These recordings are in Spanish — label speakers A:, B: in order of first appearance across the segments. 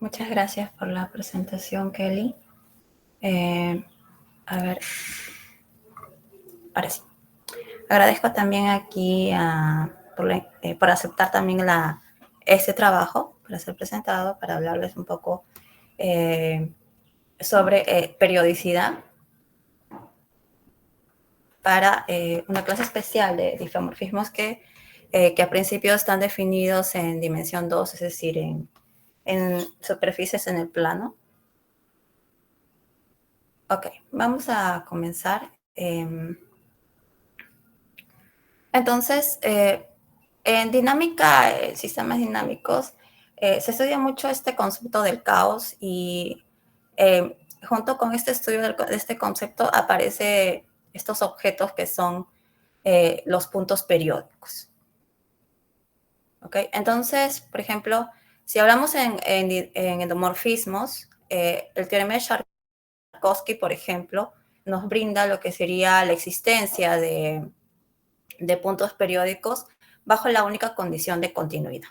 A: Muchas gracias por la presentación, Kelly. Eh, a ver, ahora sí. Agradezco también aquí por aceptar también este trabajo para ser presentado, para hablarles un poco sobre periodicidad para una clase especial de difeomorfismos que a principio están definidos en dimensión 2, es decir, en superficies en el plano. Ok, vamos a comenzar. Entonces, en dinámica, sistemas dinámicos, se estudia mucho este concepto del caos y junto con este estudio de este concepto aparecen estos objetos que son los puntos periódicos. ¿Ok? Entonces, por ejemplo, si hablamos en endomorfismos, el teorema de Sharkovsky, por ejemplo, nos brinda lo que sería la existencia de puntos periódicos bajo la única condición de continuidad.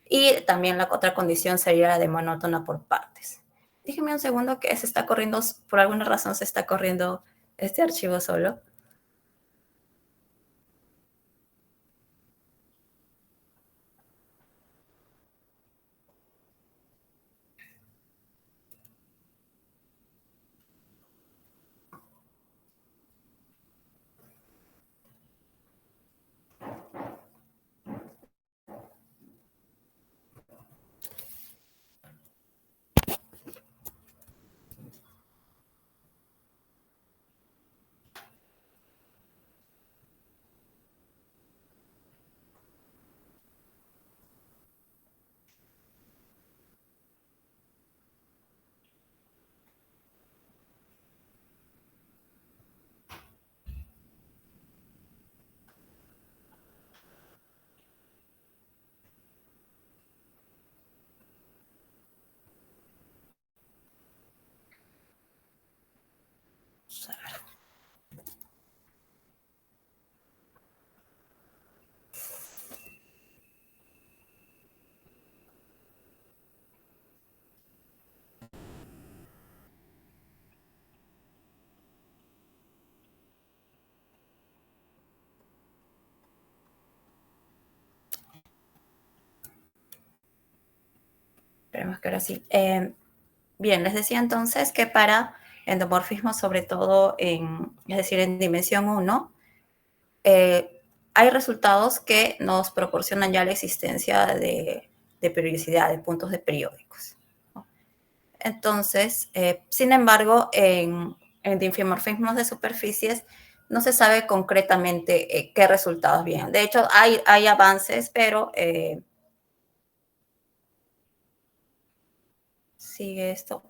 A: Y también la otra condición sería la de monótona por partes. Déjenme un segundo que se está corriendo, por alguna razón se está corriendo este archivo solo. Esperemos que ahora sí. Bien, les decía entonces que para endomorfismo, sobre todo es decir, en dimensión 1, hay resultados que nos proporcionan ya la existencia de periodicidad, de puntos de periódicos. Entonces, sin embargo, en dimorfismos de superficies no se sabe concretamente qué resultados vienen. De hecho, hay avances, pero sigue esto.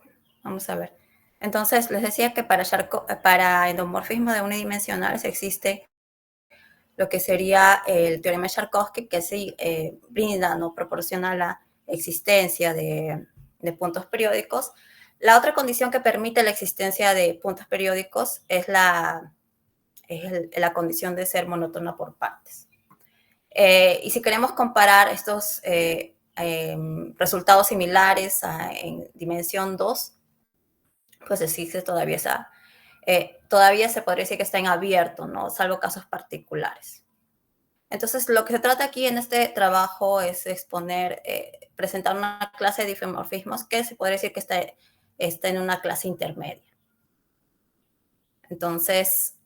A: Vamos a ver. Entonces, les decía que para endomorfismo de unidimensional existe lo que sería el teorema de Sharkovsky, que sí brinda, no proporciona la existencia de puntos periódicos. La otra condición que permite la existencia de puntos periódicos es la condición de ser monótona por partes. Y si queremos comparar estos resultados similares en dimensión 2, pues existe todavía se podría decir que está en abierto, ¿no? Salvo casos particulares. Entonces, lo que se trata aquí en este trabajo es exponer, presentar una clase de difeomorfismos que se podría decir que está en una clase intermedia. Entonces,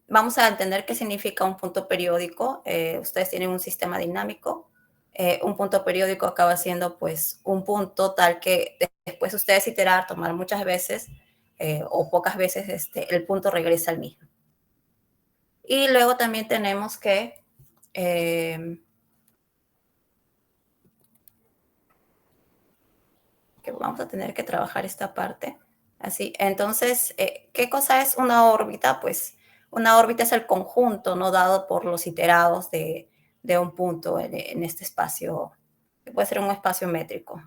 A: vamos a entender qué significa un punto periódico. Ustedes tienen un sistema dinámico. Un punto periódico acaba siendo pues un punto tal que después ustedes iterar, tomar muchas veces o pocas veces, el punto regresa al mismo. Y luego también tenemos que vamos a tener que trabajar esta parte. Así, entonces, ¿qué cosa es una órbita? Pues una órbita es el conjunto no dado por los iterados de un punto en este espacio, que puede ser un espacio métrico,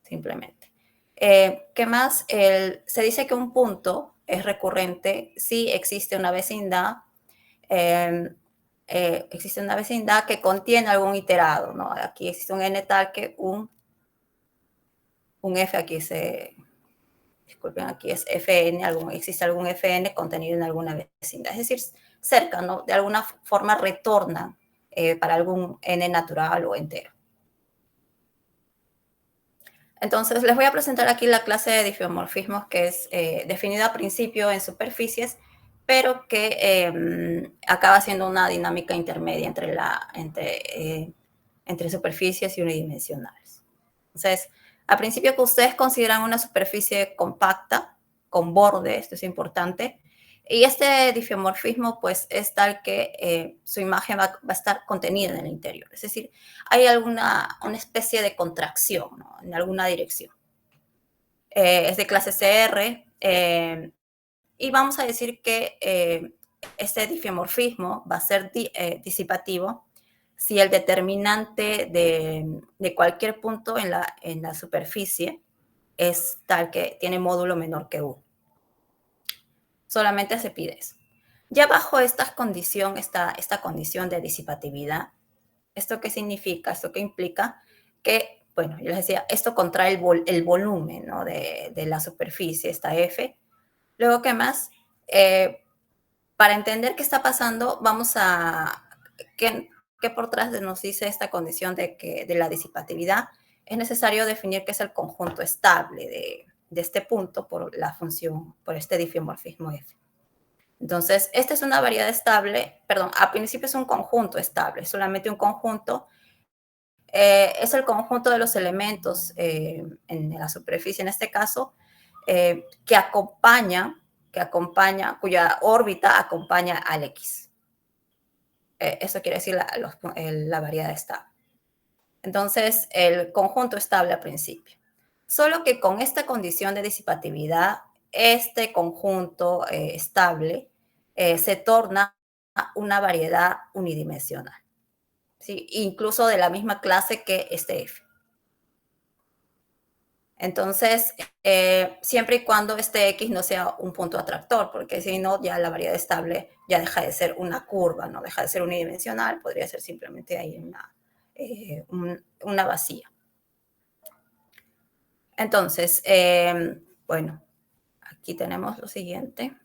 A: simplemente. ¿Qué más? Se dice que un punto es recurrente si existe una vecindad, existe una vecindad que contiene algún iterado, ¿no? Aquí existe un n tal que un un F aquí disculpen, aquí es FN, existe algún FN contenido en alguna vecindad, es decir, cerca, ¿no? De alguna forma retornan para algún N natural o entero. Entonces, les voy a presentar aquí la clase de difeomorfismos que es definida al principio en superficies, pero que acaba siendo una dinámica intermedia entre superficies y unidimensionales. Entonces, al principio que ustedes consideran una superficie compacta, con borde, esto es importante, y este difeomorfismo pues es tal que su imagen va a estar contenida en el interior, es decir, hay una especie de contracción, ¿no? En alguna dirección. Es de clase CR y vamos a decir que este difeomorfismo va a ser disipativo si el determinante de cualquier punto en la superficie es tal que tiene módulo menor que 1. Solamente se pide eso. Ya bajo esta condición de disipatividad, ¿esto qué significa? ¿Esto qué implica? Que, bueno, yo les decía, esto contrae el volumen, ¿no? de la superficie, esta F. Luego, ¿qué más? Para entender qué está pasando, vamos a... ¿Qué por detrás nos dice esta condición de la disipatividad? Es necesario definir qué es el conjunto estable de este punto por la función, por este difeomorfismo F. Entonces, esta es una variedad estable, perdón, al principio es un conjunto estable, solamente un conjunto. Es el conjunto de los elementos en la superficie, en este caso, cuya órbita acompaña al X. Eso quiere decir la variedad estable. Entonces, el conjunto estable al principio. Solo que con esta condición de disipatividad, este conjunto estable se torna una variedad unidimensional, ¿sí? Incluso de la misma clase que este F. Entonces, siempre y cuando este X no sea un punto atractor, porque si no, ya la variedad estable ya deja de ser una curva, no deja de ser unidimensional, podría ser simplemente ahí una vacía. Entonces, bueno, aquí tenemos lo siguiente.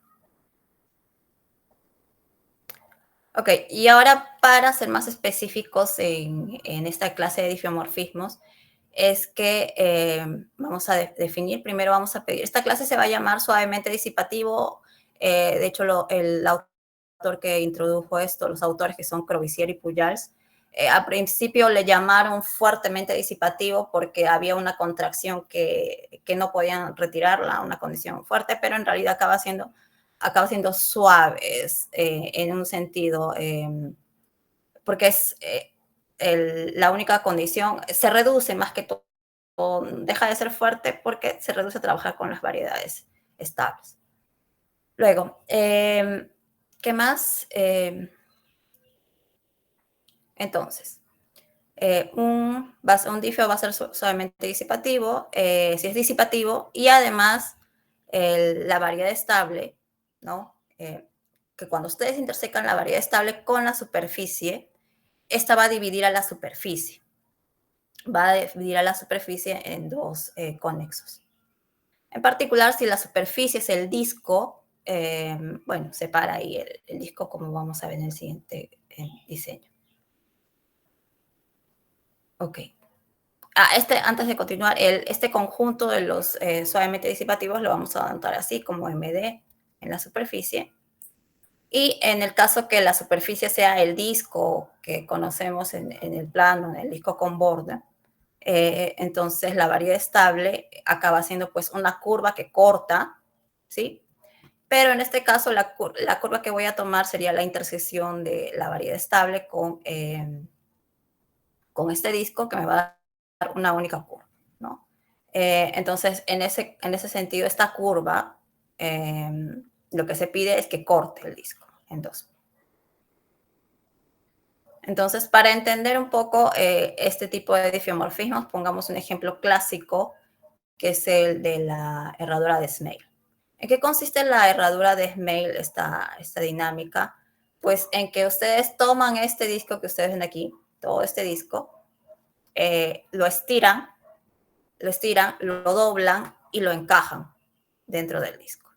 A: Ok, y ahora para ser más específicos en esta clase de difeomorfismos, es que vamos a definir, primero vamos a pedir, esta clase se va a llamar suavemente disipativo, de hecho el autor que introdujo esto, los autores que son Crovisier y Pujals, al principio le llamaron fuertemente disipativo porque había una contracción que no podían retirarla, una condición fuerte, pero en realidad acaba siendo suaves en un sentido, porque es la única condición, se reduce más que todo, deja de ser fuerte porque se reduce a trabajar con las variedades estables. Luego, ¿qué más? Entonces, un difeo va a ser suavemente disipativo, si es disipativo, y además la variedad estable, ¿no? Que cuando ustedes intersecan la variedad estable con la superficie, esta va a dividir a la superficie. Va a dividir a la superficie en dos conexos. En particular, si la superficie es el disco, bueno, separa ahí el disco como vamos a ver en el siguiente diseño. Ok. Antes de continuar, este conjunto de los suavemente disipativos lo vamos a anotar así como MD en la superficie. Y en el caso que la superficie sea el disco que conocemos en el plano, en el disco con borde, entonces la variedad estable acaba siendo pues una curva que corta, ¿sí? Pero en este caso la curva que voy a tomar sería la intersección de la variedad estable con este disco que me va a dar una única curva, ¿no? Entonces, en ese sentido, esta curva, lo que se pide es que corte el disco en dos. Entonces, para entender un poco este tipo de difeomorfismos, pongamos un ejemplo clásico, que es el de la herradura de Smale. ¿En qué consiste la herradura de Smale, esta dinámica? Pues en que ustedes toman este disco que ustedes ven aquí, todo este disco, lo estiran lo estiran, lo doblan y lo encajan dentro del disco.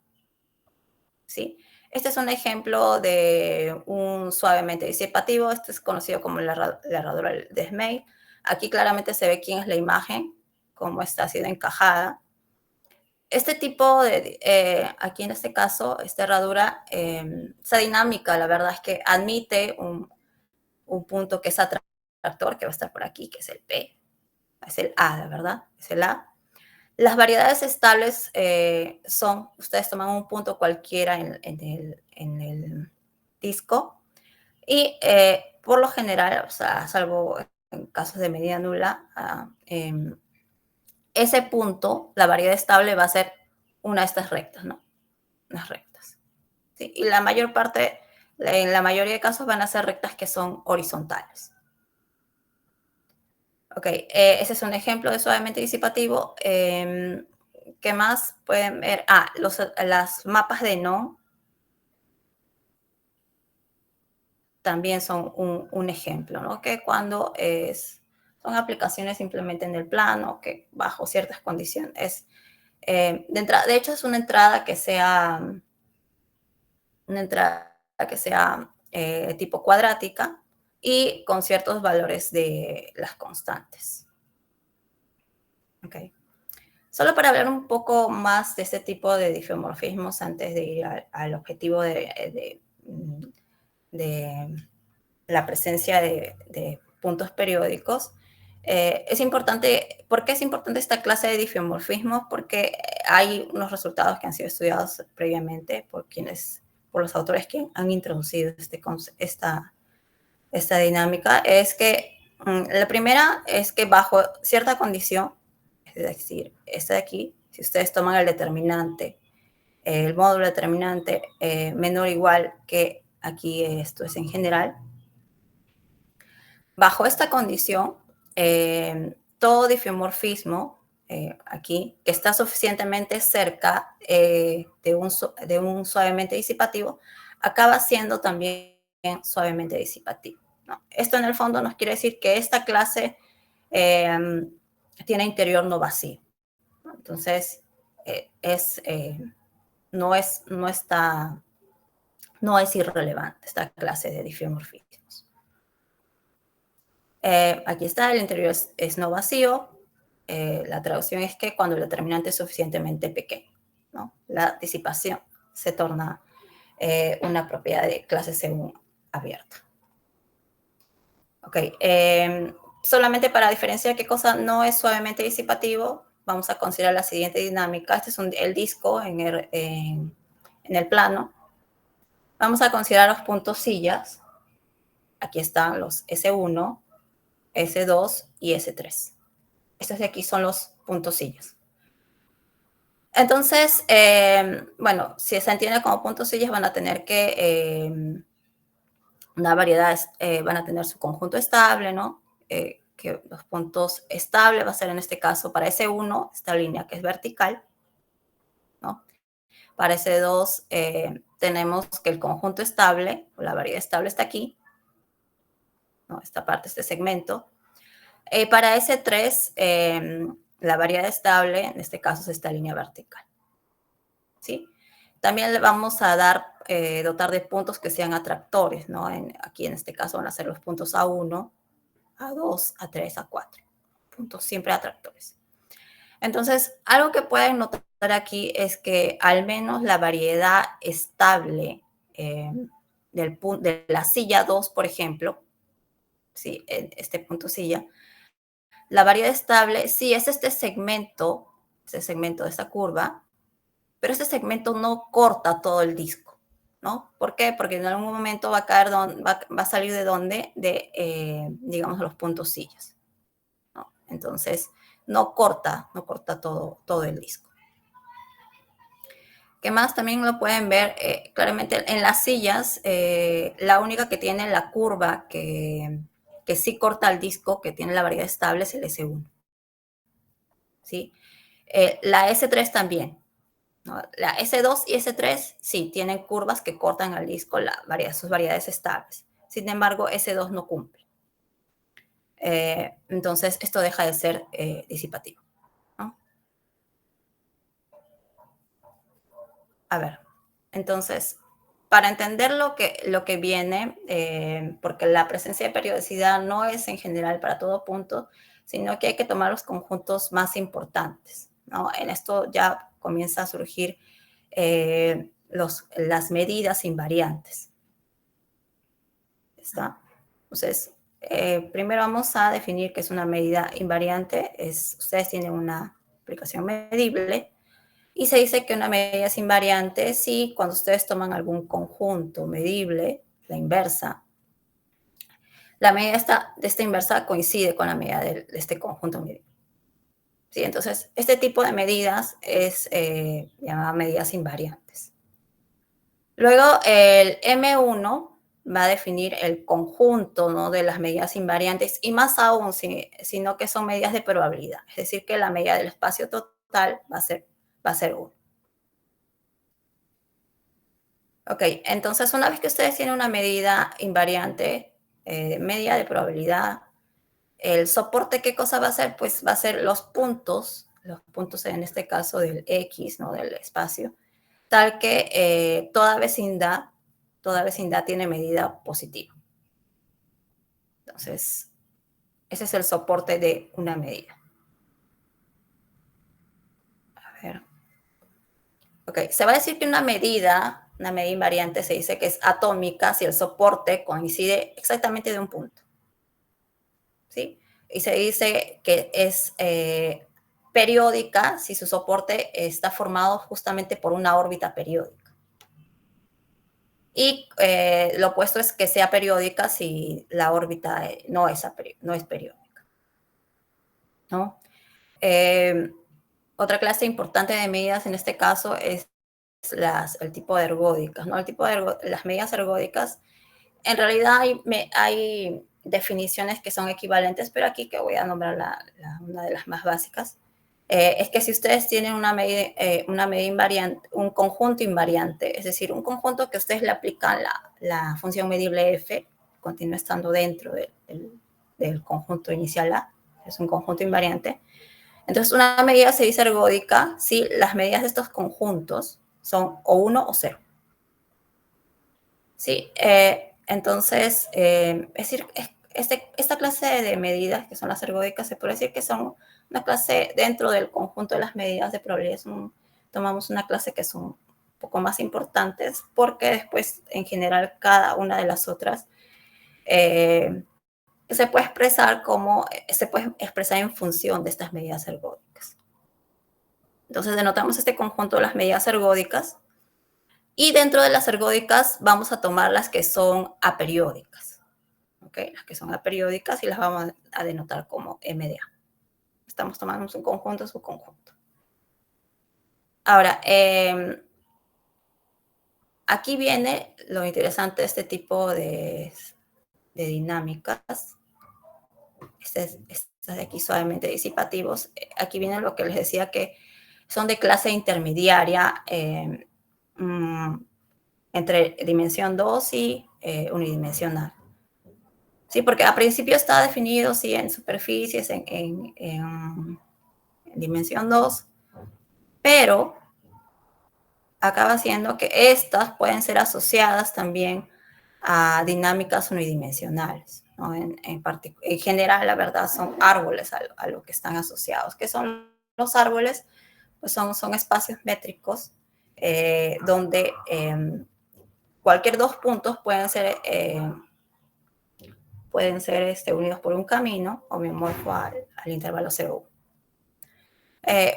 A: ¿Sí? Este es un ejemplo de un suavemente disipativo. Este es conocido como la herradura de Smale. Aquí claramente se ve quién es la imagen, cómo está siendo encajada. Este tipo de, aquí en este caso, esta herradura, esa dinámica, la verdad es que admite un punto que es atractor, que va a estar por aquí, que es el P. Es el A, ¿de verdad? Es el A. Las variedades estables son, ustedes toman un punto cualquiera en el disco y por lo general, o sea, salvo en casos de medida nula, ese punto, la variedad estable va a ser una de estas rectas, ¿no? Unas rectas. ¿Sí? Y la mayor parte, en la mayoría de casos van a ser rectas que son horizontales. Ok, ese es un ejemplo de suavemente disipativo. ¿Qué más pueden ver? Las mapas de no también son un ejemplo, ¿no? Que cuando son aplicaciones simplemente en el plano, que bajo ciertas condiciones. De hecho, es una entrada que sea tipo cuadrática y con ciertos valores de las constantes. Okay. Solo para hablar un poco más de este tipo de difeomorfismos antes de ir al objetivo de la presencia de puntos periódicos, es importante. ¿Por qué es importante esta clase de difeomorfismos? Porque hay unos resultados que han sido estudiados previamente por los autores que han introducido esta dinámica. Es que la primera es que bajo cierta condición, es decir, esta de aquí, si ustedes toman el determinante, el módulo determinante menor o igual que aquí, esto es en general, bajo esta condición, todo difeomorfismo aquí que está suficientemente cerca de un suavemente disipativo acaba siendo también suavemente disipativo, ¿no? Esto en el fondo nos quiere decir que esta clase tiene interior no vacío, ¿no? Entonces, no es irrelevante esta clase de difeomorfismos. Aquí está, el interior es no vacío. La traducción es que cuando el determinante es suficientemente pequeño, ¿no? La disipación se torna una propiedad de clase según abierta. Ok, solamente para diferenciar qué cosa no es suavemente disipativo, vamos a considerar la siguiente dinámica. Este es el disco en el plano. Vamos a considerar los puntos sillas. Aquí están los S1, S2 y S3. Estos de aquí son los puntos sillas. Entonces, bueno, si se entiende como puntos sillas, van a tener una variedad, van a tener su conjunto estable, ¿no? Que los puntos estables va a ser en este caso para S1, esta línea que es vertical, ¿no? Para S2 tenemos que el conjunto estable, o la variedad estable está aquí, ¿no? Esta parte, este segmento. Para S3, la variedad estable, en este caso es esta línea vertical, ¿sí? También le vamos a dotar de puntos que sean atractores, ¿no? Aquí en este caso van a ser los puntos A1, A2, A3, A4. Puntos siempre atractores. Entonces, algo que pueden notar aquí es que al menos la variedad estable de la silla 2, por ejemplo, ¿sí? En este punto silla, la variedad estable sí es este segmento de esta curva, pero este segmento no corta todo el disco, ¿no? ¿Por qué? Porque en algún momento va a caer, va a salir de dónde, digamos, los puntos sillas, ¿no? Entonces, no corta todo el disco. ¿Qué más? También lo pueden ver claramente en las sillas, la única que tiene la curva que sí corta el disco, que tiene la variedad estable, es el S1, ¿sí? La S3 también, ¿no? La S2 y S3 sí tienen curvas que cortan al disco sus variedades estables. Sin embargo, S2 no cumple. Entonces, esto deja de ser disipativo, a ver, entonces, para entender lo que viene, porque la presencia de periodicidad no es en general para todo punto, sino que hay que tomar los conjuntos más importantes, ¿no? En esto ya comienza a surgir las medidas invariantes. ¿Está? Entonces, primero vamos a definir qué es una medida invariante. Ustedes tienen una aplicación medible y se dice que una medida es invariante si cuando ustedes toman algún conjunto medible, la inversa, la medida de esta inversa coincide con la medida de este conjunto medible. ¿Sí? Entonces, este tipo de medidas es llamada medidas invariantes. Luego, el M1 va a definir el conjunto, ¿no?, de las medidas invariantes y más aún, sino que son medidas de probabilidad. Es decir, que la medida del espacio total va a ser 1. Ok, entonces una vez que ustedes tienen una medida invariante, medida de probabilidad, el soporte, ¿qué cosa va a ser? Pues va a ser los puntos en este caso del X, ¿no?, del espacio, tal que toda vecindad tiene medida positiva. Entonces, ese es el soporte de una medida. A ver. Ok, se va a decir que una medida invariante se dice que es atómica si el soporte coincide exactamente de un punto. ¿Sí? Y se dice que es periódica si su soporte está formado justamente por una órbita periódica. Y lo opuesto es que sea periódica si la órbita no es periódica, ¿no? Otra clase importante de medidas en este caso es el tipo de ergódicas, ¿no? Las medidas ergódicas, en realidad hay definiciones que son equivalentes, pero aquí que voy a nombrar una de las más básicas, es que si ustedes tienen una medida invariante, un conjunto invariante, es decir, un conjunto que ustedes le aplican la función medible f, continúa estando dentro del conjunto inicial A, es un conjunto invariante. Entonces, una medida se dice ergódica si las medidas de estos conjuntos son o 1 o 0. ¿Sí? Entonces, es decir, esta clase de medidas, que son las ergódicas, se puede decir que son una clase dentro del conjunto de las medidas de probabilidad. Tomamos una clase que son un poco más importantes porque después, en general, cada una de las otras se puede expresar en función de estas medidas ergódicas. Entonces, denotamos este conjunto de las medidas ergódicas y dentro de las ergódicas vamos a tomar las que son aperiódicas. ¿Okay? Las que son aperiódicas y las vamos a denotar como MDA. Estamos tomando un conjunto, subconjunto. Ahora, aquí viene lo interesante de este tipo de dinámicas. Estas de aquí suavemente disipativos. Aquí viene lo que les decía que son de clase intermediaria entre dimensión 2 y unidimensional. Sí, porque a principio está definido, sí, en superficies, en dimensión 2, pero acaba siendo que estas pueden ser asociadas también a dinámicas unidimensionales, ¿no? En general, la verdad, son árboles a lo que están asociados. ¿Qué son los árboles? Pues son espacios métricos donde cualquier dos puntos pueden ser unidos por un camino homeomorfo al intervalo 0,1.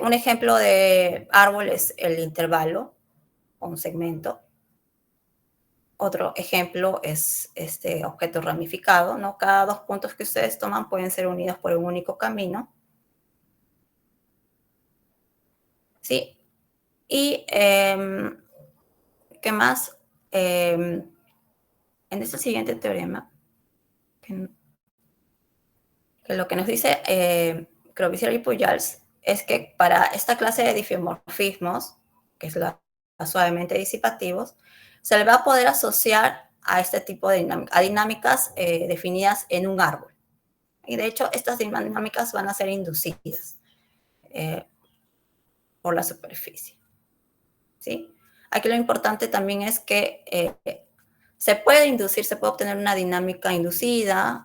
A: Un ejemplo de árbol es el intervalo o un segmento. Otro ejemplo es este objeto ramificado, ¿no? Cada dos puntos que ustedes toman pueden ser unidos por un único camino. ¿Sí? Y, ¿qué más? En este siguiente teorema, que lo que nos dice Krovisier y Pujals es que para esta clase de difeomorfismos, que es la suavemente disipativos, se le va a poder asociar a este tipo de dinámicas definidas en un árbol. Y de hecho, estas dinámicas van a ser inducidas por la superficie. ¿Sí? Aquí lo importante también es que se puede inducir, se puede obtener una dinámica inducida,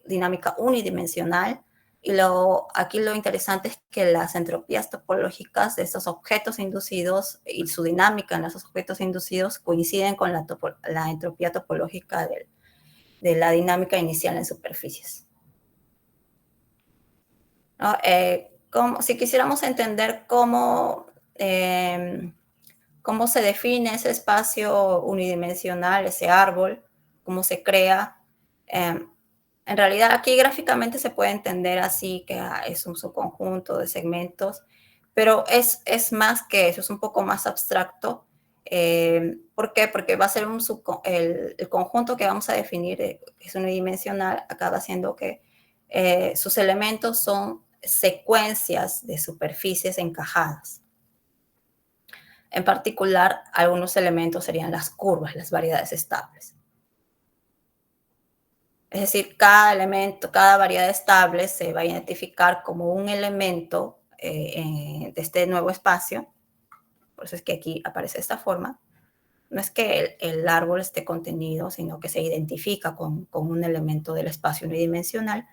A: dinámica unidimensional, y aquí lo interesante es que las entropías topológicas de estos objetos inducidos y su dinámica en esos objetos inducidos coinciden con la entropía topológica de la dinámica inicial en superficies, ¿no? Si quisiéramos entender cómo se define ese espacio unidimensional, ese árbol, cómo se crea, en realidad aquí gráficamente se puede entender así que es un subconjunto de segmentos, pero es más que eso, es un poco más abstracto. ¿Por qué? Porque va a ser el conjunto que vamos a definir, que es unidimensional, acaba siendo que sus elementos son secuencias de superficies encajadas. En particular, algunos elementos serían las curvas, las variedades estables. Es decir, cada elemento, cada variedad estable se va a identificar como un elemento de este nuevo espacio. Por eso es que aquí aparece de esta forma. No es que el árbol esté contenido, sino que se identifica con un elemento del espacio unidimensional.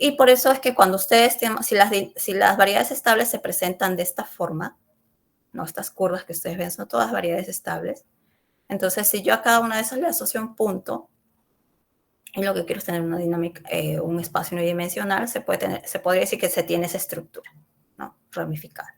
A: Y por eso es que cuando ustedes tienen, si las variedades estables se presentan de esta forma, ¿no? Estas curvas que ustedes ven son todas variedades estables. Entonces, si yo a cada una de esas le asocio un punto, y lo que quiero es tener una dinámica, un espacio unidimensional, se podría decir que se tiene esa estructura, ¿no? Ramificada.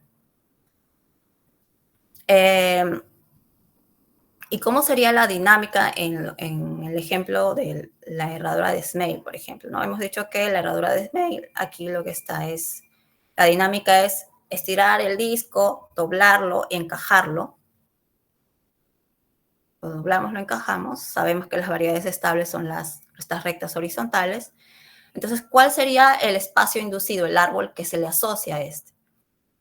A: ¿Y cómo sería la dinámica en el ejemplo de la herradura de Smale, por ejemplo? ¿No? Hemos dicho que la herradura de Smale, aquí lo que está es, la dinámica es estirar el disco, doblarlo y encajarlo. Lo doblamos, lo encajamos, sabemos que las variedades estables son estas rectas horizontales. Entonces, ¿cuál sería el espacio inducido, el árbol que se le asocia a este?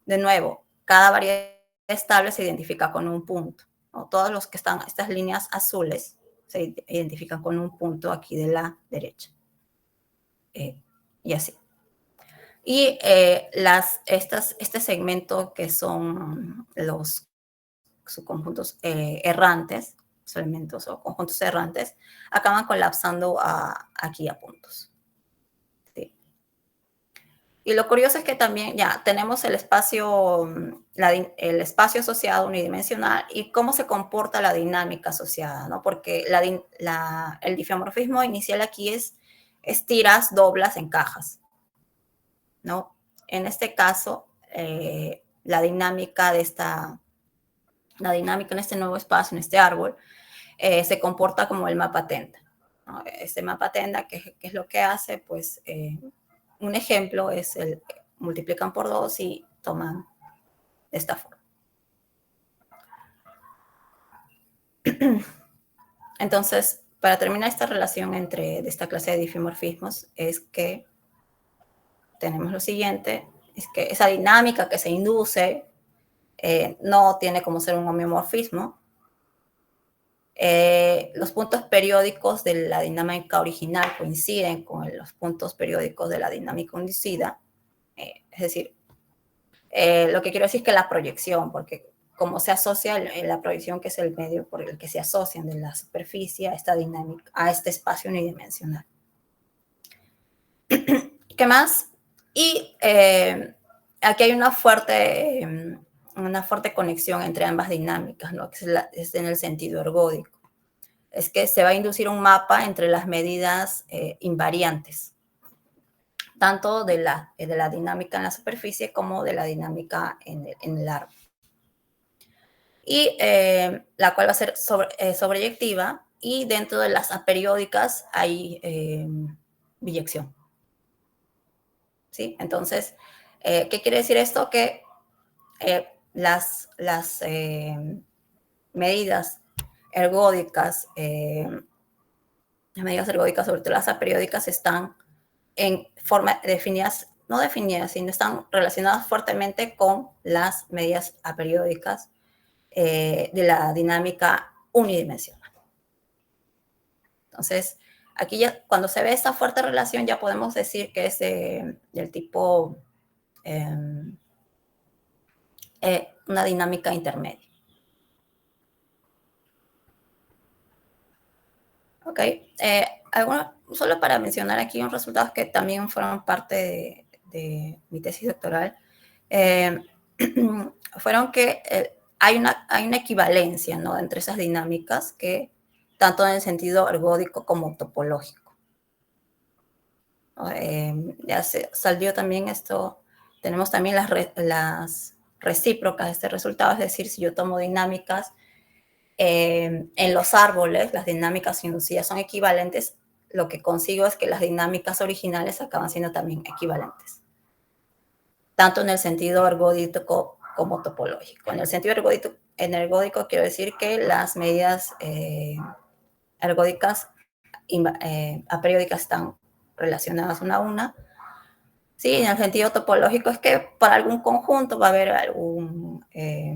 A: De nuevo, cada variedad estable se identifica con un punto, ¿no? Todos los que están, estas líneas azules, se identifican con un punto aquí de la derecha. Y así. Y este segmento que son los subconjuntos errantes, elementos o conjuntos errantes, acaban colapsando aquí a puntos. ¿Sí? Y lo curioso es que también ya tenemos el espacio asociado unidimensional y cómo se comporta la dinámica asociada, ¿no? Porque el difeomorfismo inicial aquí es estiras, doblas, encajas, ¿no? En este caso, la dinámica en este nuevo espacio, en este árbol, se comporta como el mapa tenda, ¿no? Este mapa tenda, ¿qué es lo que hace? Pues un ejemplo es multiplican por 2 y toman de esta forma. Entonces, para terminar esta relación de esta clase de difeomorfismos, es que tenemos lo siguiente, es que esa dinámica que se induce no tiene como ser un homeomorfismo. Los puntos periódicos de la dinámica original coinciden con los puntos periódicos de la dinámica inducida. Es decir, lo que quiero decir es que la proyección, porque como se asocia la proyección, que es el medio por el que se asocian de la superficie a esta dinámica, a este espacio unidimensional. ¿Qué más? Y aquí hay una fuerte conexión entre ambas dinámicas, ¿no? Que es en el sentido ergódico. Es que se va a inducir un mapa entre las medidas invariantes, tanto de la dinámica en la superficie como de la dinámica en el árbol. Y la cual va a ser sobreyectiva, y dentro de las aperiódicas hay biyección. ¿Sí? Entonces, ¿qué quiere decir esto? Que las medidas ergódicas, sobre todo las aperiódicas, están en forma definidas, no definidas, sino están relacionadas fuertemente con las medidas aperiódicas de la dinámica unidimensional. Entonces, aquí ya cuando se ve esta fuerte relación ya podemos decir que es del tipo una dinámica intermedia. Ok, solo para mencionar aquí unos resultados que también fueron parte de mi tesis doctoral, eh, fueron que hay una equivalencia, ¿no?, entre esas dinámicas, que tanto en el sentido ergódico como topológico. Ya salió también esto, tenemos también las recíprocas de este resultado, es decir, si yo tomo dinámicas en los árboles, las dinámicas inducidas son equivalentes, lo que consigo es que las dinámicas originales acaban siendo también equivalentes, tanto en el sentido ergódico como topológico. En el sentido ergódico quiero decir que las medidas ergódicas aperiódicas están relacionadas una a una. Sí, en el sentido topológico es que para algún conjunto va a haber eh,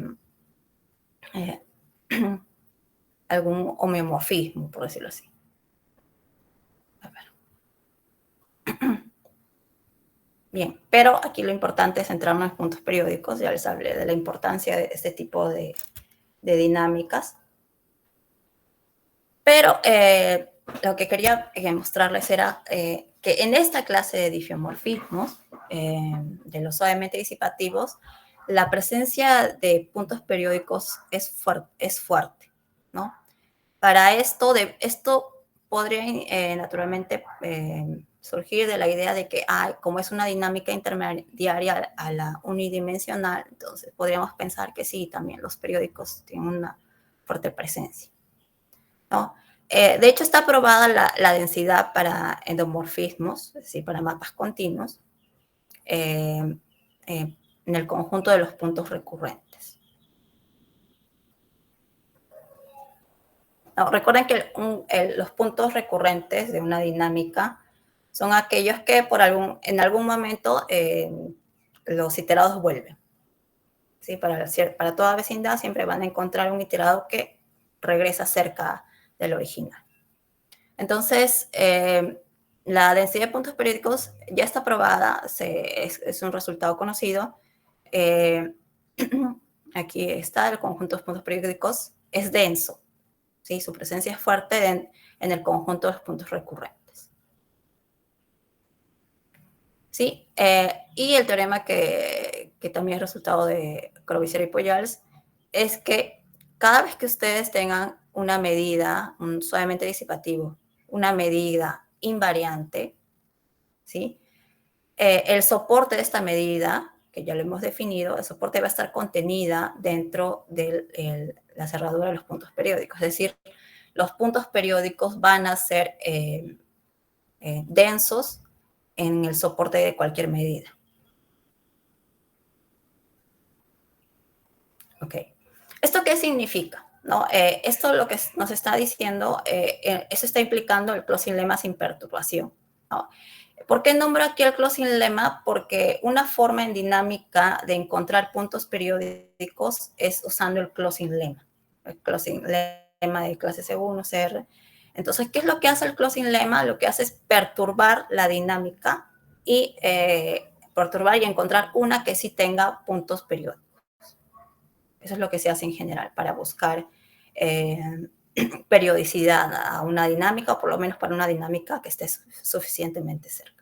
A: algún homeomorfismo, por decirlo así. A ver. Bien, pero aquí lo importante es centrarnos en los puntos periódicos. Ya les hablé de la importancia de este tipo de dinámicas. Pero lo que quería mostrarles era que en esta clase de difiomorfismos, de los suavemente disipativos, la presencia de puntos periódicos es fuerte, ¿no? Para esto podría naturalmente surgir de la idea de que como es una dinámica intermediaria a la unidimensional, entonces podríamos pensar que sí, también los periódicos tienen una fuerte presencia, ¿no? De hecho, está aprobada la densidad para endomorfismos, es decir, para mapas continuos, en el conjunto de los puntos recurrentes. No, recuerden que los puntos recurrentes de una dinámica son aquellos que en algún momento los iterados vuelven. ¿Sí? Para toda vecindad siempre van a encontrar un iterado que regresa cerca del original. Entonces, la densidad de puntos periódicos ya está probada, es un resultado conocido. Aquí está el conjunto de puntos periódicos, es denso. ¿Sí? Su presencia es fuerte en el conjunto de los puntos recurrentes. ¿Sí? Y el teorema que también es resultado de Corbusier y Poyals es que cada vez que ustedes tengan una medida, un suavemente disipativo, una medida invariante, ¿sí? El soporte de esta medida, que ya lo hemos definido, el soporte va a estar contenida dentro de la cerradura de los puntos periódicos. Es decir, los puntos periódicos van a ser densos en el soporte de cualquier medida. Ok. ¿Esto qué significa? ¿No? Esto lo que nos está diciendo, eso está implicando el closing lemma sin perturbación, ¿no? ¿Por qué nombro aquí el closing lemma? Porque una forma en dinámica de encontrar puntos periódicos es usando el closing lemma. El closing lemma de clase C1, CR. Entonces, ¿qué es lo que hace el closing lemma? Lo que hace es perturbar la dinámica y perturbar y encontrar una que sí tenga puntos periódicos. Eso es lo que se hace en general para buscar periodicidad a una dinámica, o por lo menos para una dinámica que esté suficientemente cerca.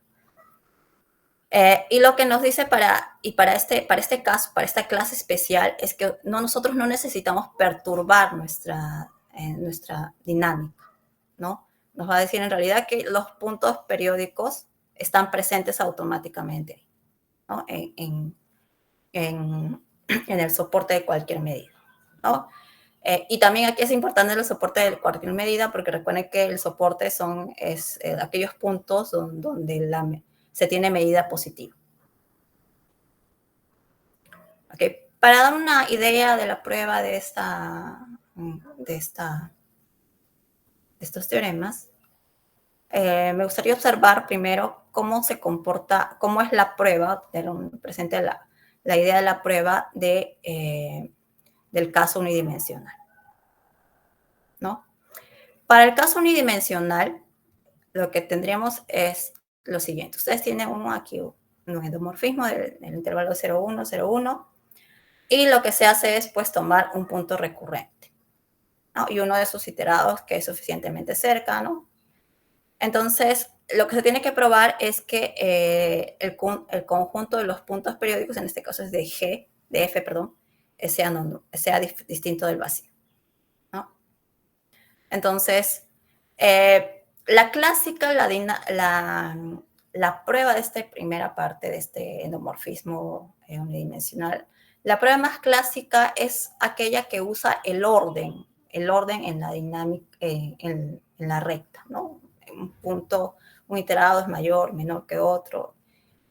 A: Y lo que nos dice para este caso, para esta clase especial, es que nosotros no necesitamos perturbar nuestra dinámica, ¿no? Nos va a decir en realidad que los puntos periódicos están presentes automáticamente, ¿no? en el soporte de cualquier medida, ¿no? Y también aquí es importante el soporte de cualquier medida, porque recuerden que el soporte es aquellos puntos donde se tiene medida positiva. Okay. Para dar una idea de la prueba de estos teoremas, me gustaría observar primero cómo se comporta, cómo es la prueba, presente la idea de la prueba del caso unidimensional, ¿no? Para el caso unidimensional, lo que tendríamos es lo siguiente. Ustedes tienen aquí un endomorfismo del intervalo 0,1, 0,1, y lo que se hace es pues tomar un punto recurrente. ¿no? Y uno de sus iterados que es suficientemente cercano. Entonces, lo que se tiene que probar es que el conjunto de los puntos periódicos, en este caso es de F, perdón, sea distinto del vacío, ¿no? Entonces, la clásica, la prueba de esta primera parte de este endomorfismo unidimensional, la prueba más clásica es aquella que usa el orden en la dinámica, en la recta, ¿no? Un punto, un iterado es mayor, menor que otro,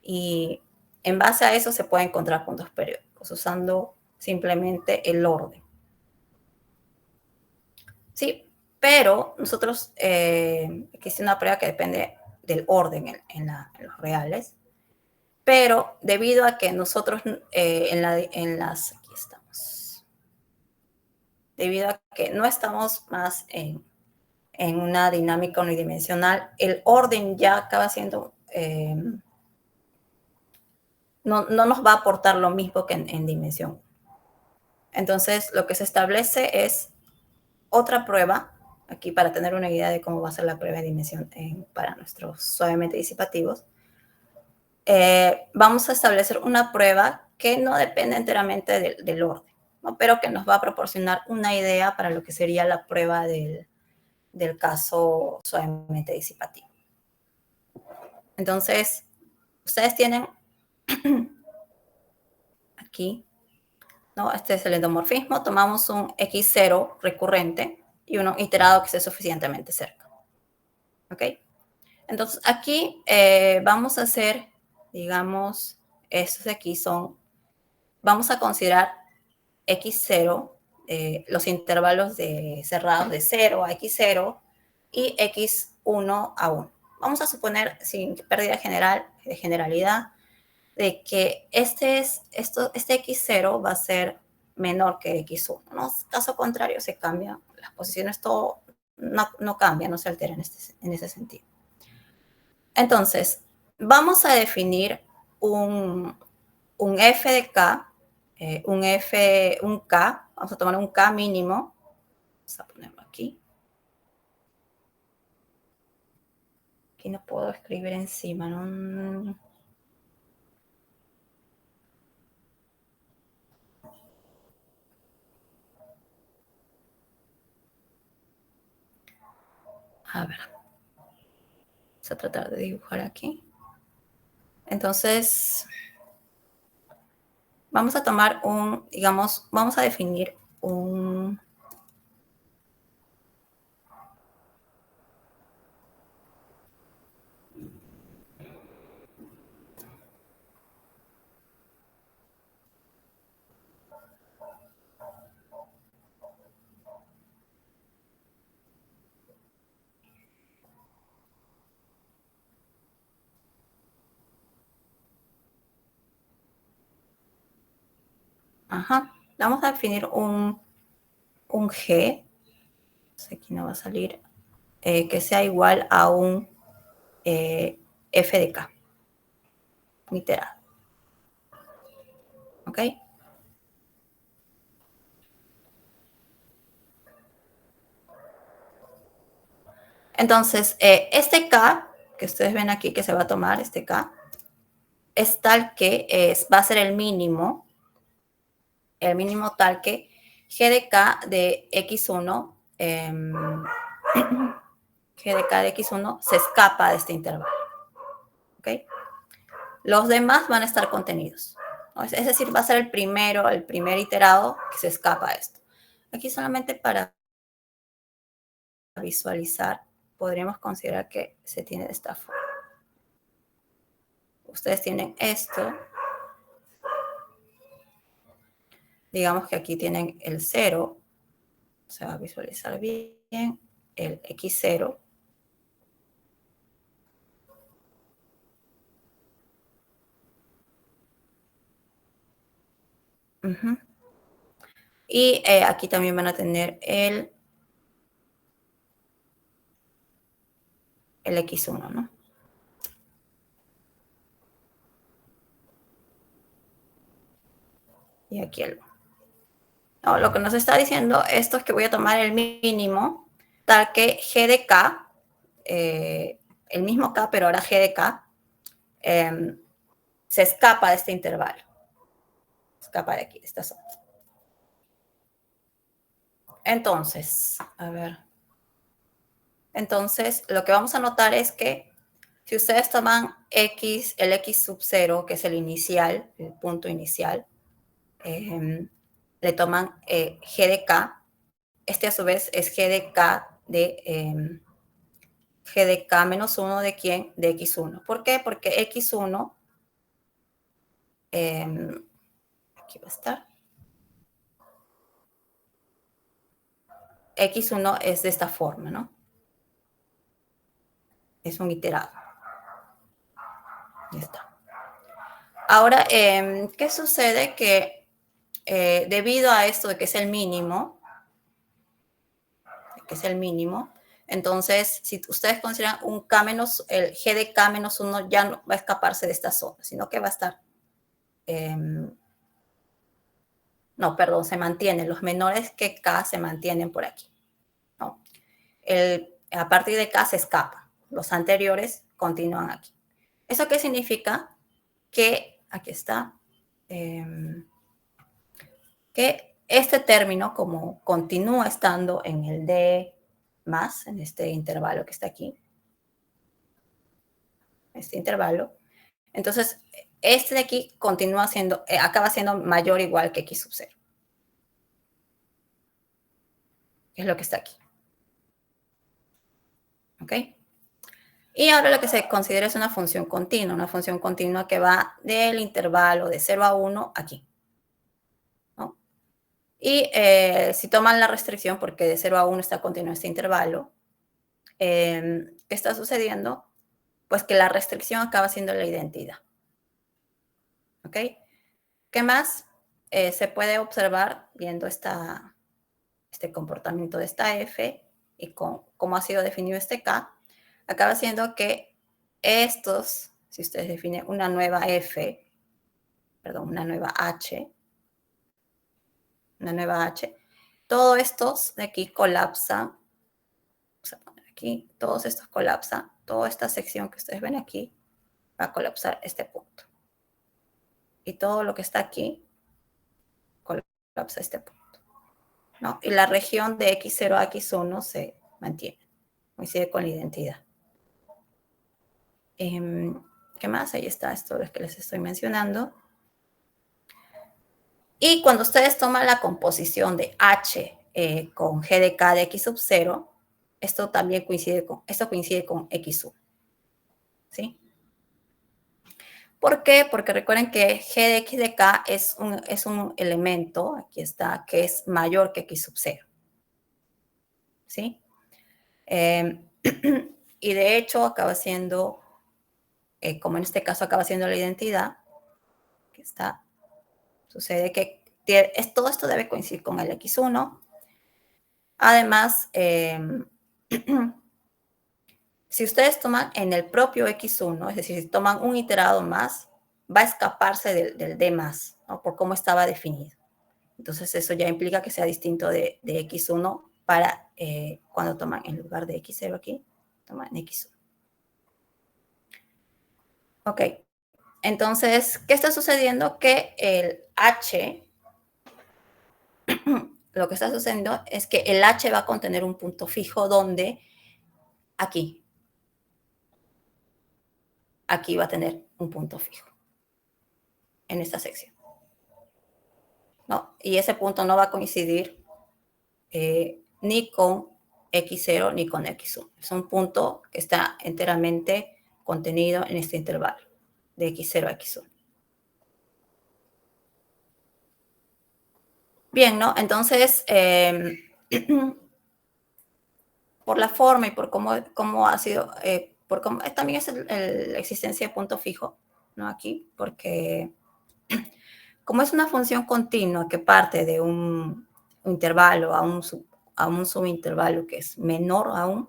A: y en base a eso se pueden encontrar puntos periódicos usando simplemente el orden. Sí, pero nosotros existe una prueba que depende del orden en los reales, pero debido a que nosotros aquí estamos, debido a que no estamos más en una dinámica unidimensional, el orden ya acaba siendo, no nos va a aportar lo mismo que en dimensión. Entonces, lo que se establece es otra prueba, aquí para tener una idea de cómo va a ser la prueba de dimensión para nuestros suavemente disipativos. Vamos a establecer una prueba que no depende enteramente del orden, ¿no? Pero que nos va a proporcionar una idea para lo que sería la prueba del caso suavemente disipativo. Entonces, ustedes tienen aquí, ¿no? Este es el endomorfismo, tomamos un X0 recurrente y uno iterado que esté suficientemente cerca. ¿Ok? Entonces, aquí vamos a hacer, digamos, estos de aquí vamos a considerar X0, los intervalos cerrados de 0 a X0 y X1 a 1. Vamos a suponer, sin pérdida de generalidad, de que este X0 va a ser menor que X1, ¿no? Caso contrario, se cambian las posiciones, todo no cambia, no se altera en ese sentido. Entonces, vamos a definir un f de k, un k, vamos a tomar un k mínimo, vamos a ponerlo aquí. Aquí no puedo escribir encima, ¿no? A ver, vamos a tratar de dibujar aquí. Entonces, vamos a tomar digamos, vamos a definir un... Ajá, vamos a definir un G, aquí no va a salir, que sea igual a un f de k, iterado. ¿Ok? Entonces, este K, que ustedes ven aquí que se va a tomar, este K, es tal que va a ser el mínimo tal que G de K de X1, G de K de X1 se escapa de este intervalo. ¿Ok? Los demás van a estar contenidos. ¿No? Es decir, va a ser el primer iterado que se escapa a esto. Aquí solamente para visualizar, podríamos considerar que se tiene de esta forma. Ustedes tienen esto. Digamos que aquí tienen el 0, se va a visualizar bien, el X0. Y aquí también van a tener el X1, ¿no? Y aquí el 1. No, lo que nos está diciendo esto es que voy a tomar el mínimo tal que G de K, el mismo K, pero ahora G de K, se escapa de este intervalo. Escapa de aquí, de esta zona. Entonces, a ver. Entonces, lo que vamos a notar es que si ustedes toman X, el X sub 0, que es el inicial, el punto inicial, le toman G de K. Este a su vez es G de K G de K menos 1 de quién? De X1. ¿Por qué? Porque X1, aquí va a estar. X1 es de esta forma, ¿no? Es un iterado. Ya está. Ahora, ¿qué sucede? Que debido a esto de que es el mínimo, entonces, si ustedes consideran un K menos, el G de K menos 1 ya no va a escaparse de esta zona, sino que va a estar, no, perdón, se mantienen, los menores que K se mantienen por aquí, ¿no? A partir de K se escapa, los anteriores continúan aquí. ¿Eso qué significa? Que, aquí está, que este término, como continúa estando en el D más, en este intervalo que está aquí, este intervalo, entonces este de aquí continúa siendo, acaba siendo mayor o igual que X sub 0. Es lo que está aquí. ¿Ok? Y ahora lo que se considera es una función continua que va del intervalo de 0 a 1 aquí. ¿No? Y si toman la restricción, porque de 0 a 1 está continuo este intervalo, ¿qué está sucediendo? Pues que la restricción acaba siendo la identidad. ¿Ok? ¿Qué más se puede observar viendo este comportamiento de esta f y cómo ha sido definido este k? Acaba siendo que estos, si ustedes definen una nueva f, perdón, una nueva h, todos estos de aquí colapsan, vamos a poner aquí, todos estos colapsan, toda esta sección que ustedes ven aquí va a colapsar este punto. Y todo lo que está aquí colapsa este punto, ¿no? Y la región de X0 a X1 se mantiene, coincide con la identidad. ¿Qué más? Ahí está esto que les estoy mencionando. Y cuando ustedes toman la composición de H con G de K de X sub 0, esto también coincide con X1. ¿Sí? ¿Por qué? Porque recuerden que G de X de K es un elemento, aquí está, que es mayor que X sub 0. ¿Sí? Y de hecho acaba siendo, como en este caso acaba siendo la identidad, que está, sucede que todo esto debe coincidir con el X1. Además, si ustedes toman en el propio X1, es decir, si toman un iterado más, va a escaparse del D más, ¿no? Por cómo estaba definido. Entonces, eso ya implica que sea distinto de X1 para cuando toman en lugar de X0 aquí, toman X1. Ok. Entonces, ¿qué está sucediendo? Que el H, lo que está sucediendo es que el H va a contener un punto fijo donde aquí va a tener un punto fijo en esta sección, ¿no? Y ese punto no va a coincidir ni con X0 ni con X1. Es un punto que está enteramente contenido en este intervalo de X0 a X1. Bien, ¿no? Entonces, por la forma y por cómo ha sido, también es la existencia de punto fijo, ¿no? Aquí, porque como es una función continua que parte de un intervalo a un subintervalo que es menor aún,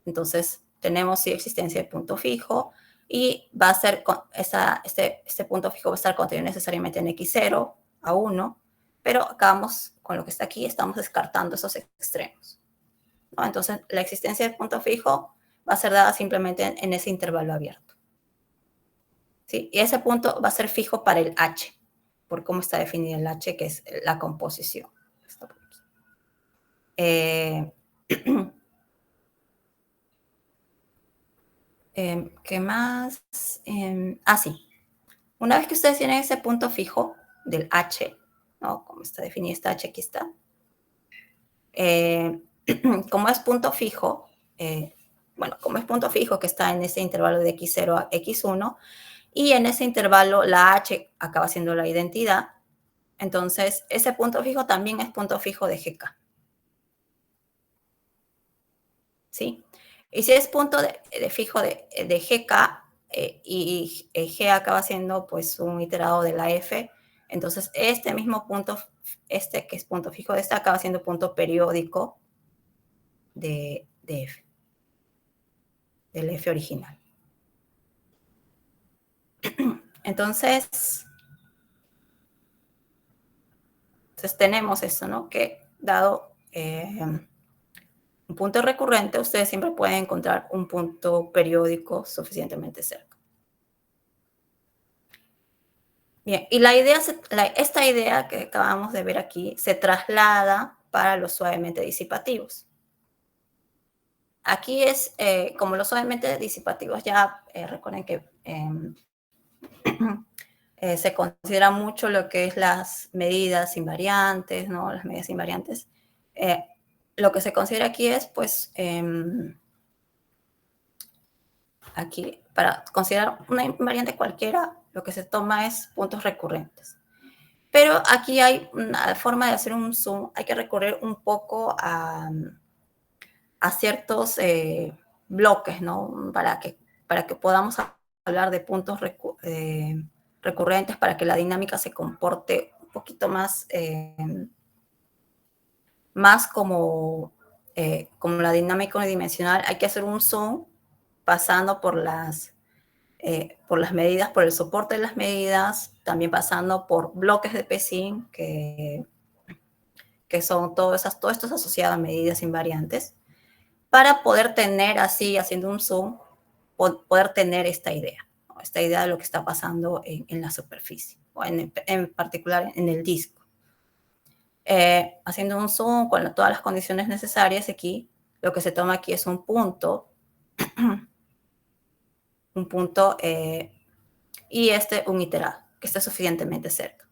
A: entonces tenemos sí existencia de punto fijo y va a ser este punto fijo va a estar contenido necesariamente en X0 a 1, pero acabamos, con lo que está aquí, estamos descartando esos extremos, ¿no? Entonces, la existencia del punto fijo va a ser dada simplemente en ese intervalo abierto, ¿sí? Y ese punto va a ser fijo para el H, por cómo está definido el H, que es la composición. Eh, ¿Qué más? Sí. Una vez que ustedes tienen ese punto fijo del H, ¿no? Como está definido este H, aquí está. Como es punto fijo, como es punto fijo que está en ese intervalo de x0 a x1, y en ese intervalo la H acaba siendo la identidad, entonces ese punto fijo también es punto fijo de GK. ¿Sí? Y si es punto de fijo de GK y G acaba siendo pues un iterado de la F, entonces este mismo punto, este que es punto fijo de esta, acaba siendo punto periódico de F, del F original. Entonces tenemos esto, ¿no? Que dado un punto recurrente, ustedes siempre pueden encontrar un punto periódico suficientemente cerca. Bien, y esta idea que acabamos de ver aquí se traslada para los suavemente disipativos. Aquí es, como los suavemente disipativos, ya recuerden que se considera mucho lo que es las medidas invariantes, ¿no? Las medidas invariantes. Lo que se considera aquí es, pues, aquí, para considerar una invariante cualquiera, lo que se toma es puntos recurrentes. Pero aquí hay una forma de hacer un zoom, hay que recurrir un poco a ciertos bloques, ¿no? Para que podamos hablar de puntos recurrentes, para que la dinámica se comporte un poquito más, como la dinámica unidimensional. Hay que hacer un zoom pasando por las medidas, por el soporte de las medidas, también pasando por bloques de Pessin, que son todo esto es asociado a medidas invariantes, para poder tener así, haciendo un zoom, poder tener esta idea, ¿no? Esta idea de lo que está pasando en la superficie, o en particular en el disco. Haciendo un zoom con todas las condiciones necesarias aquí, lo que se toma aquí es un punto, y un iterado, que esté suficientemente cerca,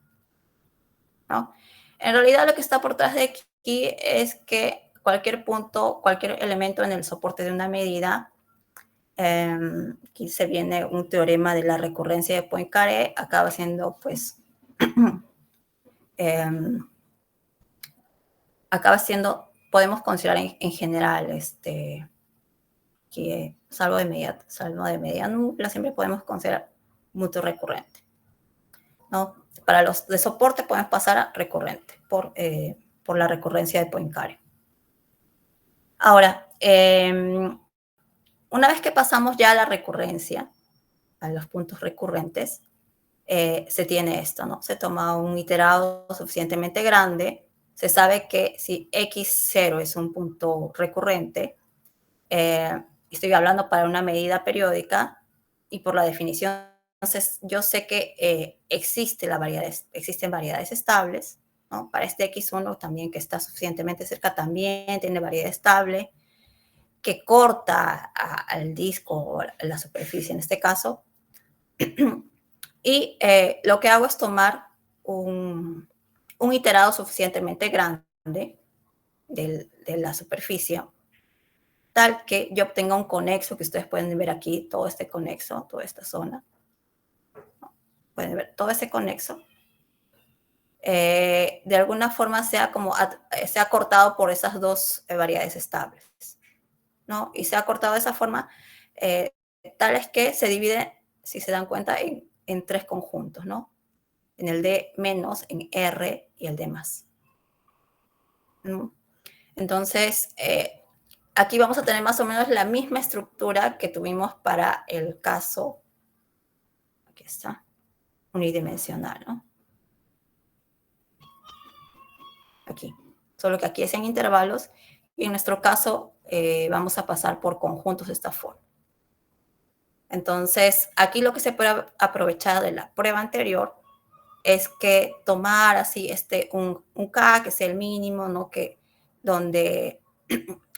A: ¿no? En realidad lo que está por detrás de aquí es que cualquier punto, cualquier elemento en el soporte de una medida, aquí se viene un teorema de la recurrencia de Poincaré, acaba siendo pues, podemos considerar en general, que salvo de medida nula, siempre podemos considerar mutuo recurrente, ¿no? Para los de soporte podemos pasar a recurrente por la recurrencia de Poincaré. Ahora, una vez que pasamos ya a la recurrencia, a los puntos recurrentes, se tiene esto, ¿no? Se toma un iterado suficientemente grande, se sabe que si x0 es un punto recurrente, estoy hablando para una medida periódica, y por la definición, entonces yo sé que existen variedades estables, ¿no? Para este x1 también, que está suficientemente cerca, también tiene variedad estable, que corta al disco o a la superficie en este caso. Y lo que hago es tomar un iterado suficientemente grande de la superficie, tal que yo obtenga un conexo, que ustedes pueden ver aquí, todo este conexo, toda esta zona. Pueden ver todo ese conexo. De alguna forma sea cortado por esas dos variedades estables, ¿no? Y se ha cortado de esa forma, tal es que se divide, si se dan cuenta, en tres conjuntos, ¿no? En el D menos, en R y el D más. ¿No? Entonces, aquí vamos a tener más o menos la misma estructura que tuvimos para el caso, aquí está, unidimensional, ¿no? aquí. Solo que aquí es en intervalos y en nuestro caso vamos a pasar por conjuntos de esta forma. Entonces, aquí lo que se puede aprovechar de la prueba anterior es que tomar así un K, que sea el mínimo, ¿no? Que donde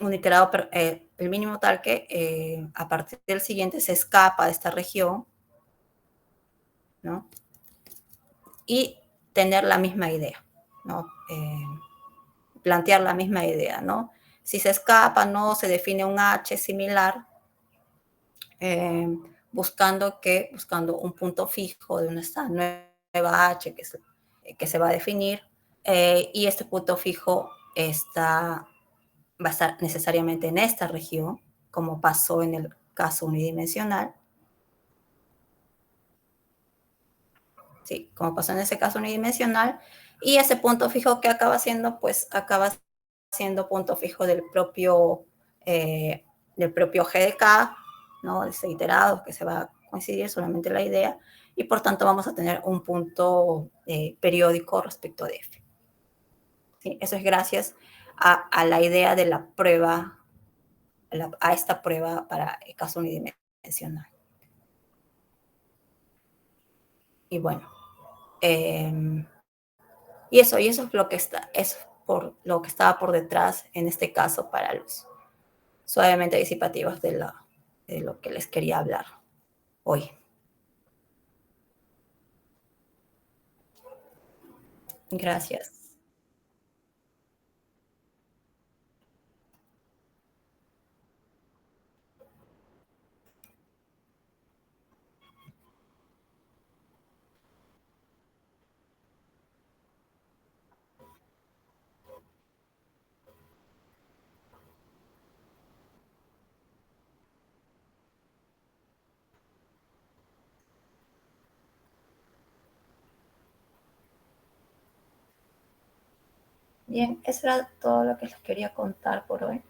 A: un iterado, el mínimo tal que a partir del siguiente se escapa de esta región, ¿no? Y tener la misma idea, ¿no? Plantear la misma idea, ¿no? Si se escapa, no se define un H similar, eh, buscando un punto fijo de una nueva H que se va a definir, y este punto fijo va a estar necesariamente en esta región, como pasó en el caso unidimensional. Sí, como pasó en ese caso unidimensional, y ese punto fijo que acaba siendo, pues acaba siendo punto fijo del propio G de K, ¿no? De ese iterado que se va a coincidir solamente la idea, y por tanto vamos a tener un punto periódico respecto de F. ¿Sí? Eso es gracias a la idea de la prueba, a esta prueba para el caso unidimensional. Y bueno, y eso es lo que es por lo que estaba por detrás en este caso para los suavemente disipativos de lo que les quería hablar hoy. Gracias. Bien, eso era todo lo que les quería contar por hoy.